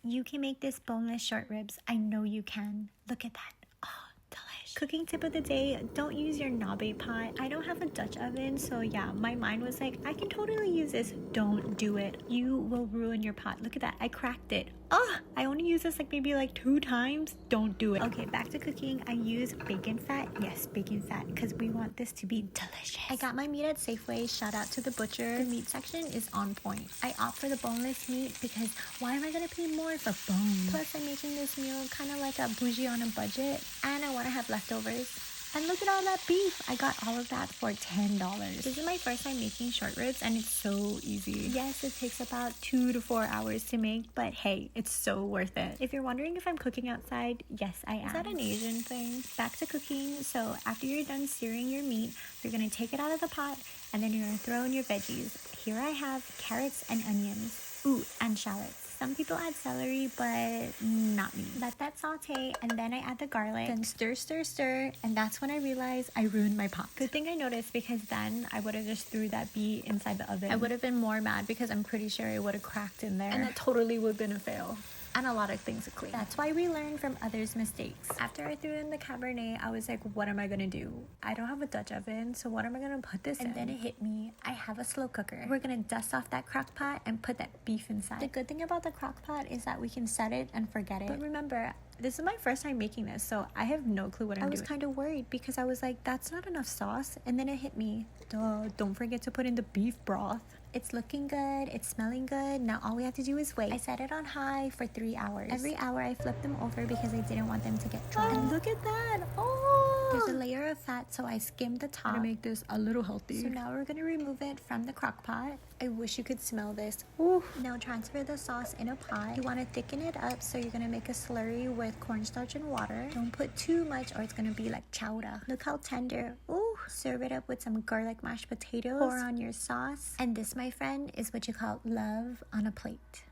You can make this boneless short ribs. I know you can. Look at that. Oh, delish. Cooking tip of the day, don't use your nabe pot. I don't have a Dutch oven, so yeah, my mind was like, I can totally use this. Don't do it. You will ruin your pot. Look at that. I cracked it. Oh, I only use this maybe 2 times. Don't do it. Okay, back to cooking. I use bacon fat. Yes, bacon fat, because we want this to be delicious. I got my meat at Safeway. Shout out to the butcher. The meat section is on point. I opt for the boneless meat because why am I gonna pay more for bone? Plus, I'm making this meal kind of like a bougie on a budget, and I want to have leftovers. And look at all that beef. I got all of that for $10. This is my first time making short ribs, and it's so easy. Yes, it takes about 2 to 4 hours to make, but hey, it's so worth it. If you're wondering if I'm cooking outside, yes, I am. Is that an Asian thing? Back to cooking. So after you're done searing your meat, you're gonna take it out of the pot, and then you're gonna throw in your veggies. Here I have carrots and onions. Ooh, and shallots. Some people add celery, but not me. Let that saute, and then I add the garlic. Then stir, stir, stir, and that's when I realized I ruined my pot. Good thing I noticed, because then I would have just threw that beet inside the oven. I would have been more mad because I'm pretty sure it would have cracked in there. And that totally would have been a fail. And a lot of things to clean. That's why we learn from others' mistakes. After I threw in the Cabernet, I was like, what am I gonna do? I don't have a Dutch oven, so what am I gonna put this in? And then it hit me. I have a slow cooker. We're gonna dust off that crock pot and put that beef inside. The good thing about the crock pot is that we can set it and forget it. But remember, this is my first time making this, so I have no clue what I'm doing. I was kind of worried because I was like, that's not enough sauce. And then it hit me. Duh, don't forget to put in the beef broth. It's looking good. It's smelling good. Now all we have to do is wait. I set it on high for 3 hours. Every hour I flip them over because I didn't want them to get dry. And look at that. Oh! There's a layer of fat, so I skimmed the top to make this a little healthy. So now we're going to remove it from the crock pot. I wish you could smell this. Ooh. Now transfer the sauce in a pot. You want to thicken it up, so you're going to make a slurry with cornstarch and water. Don't put too much or it's going to be like chowder. Look how tender. Ooh. Serve it up with some garlic mashed potatoes. Pour on your sauce. And this, my friend, is what you call love on a plate.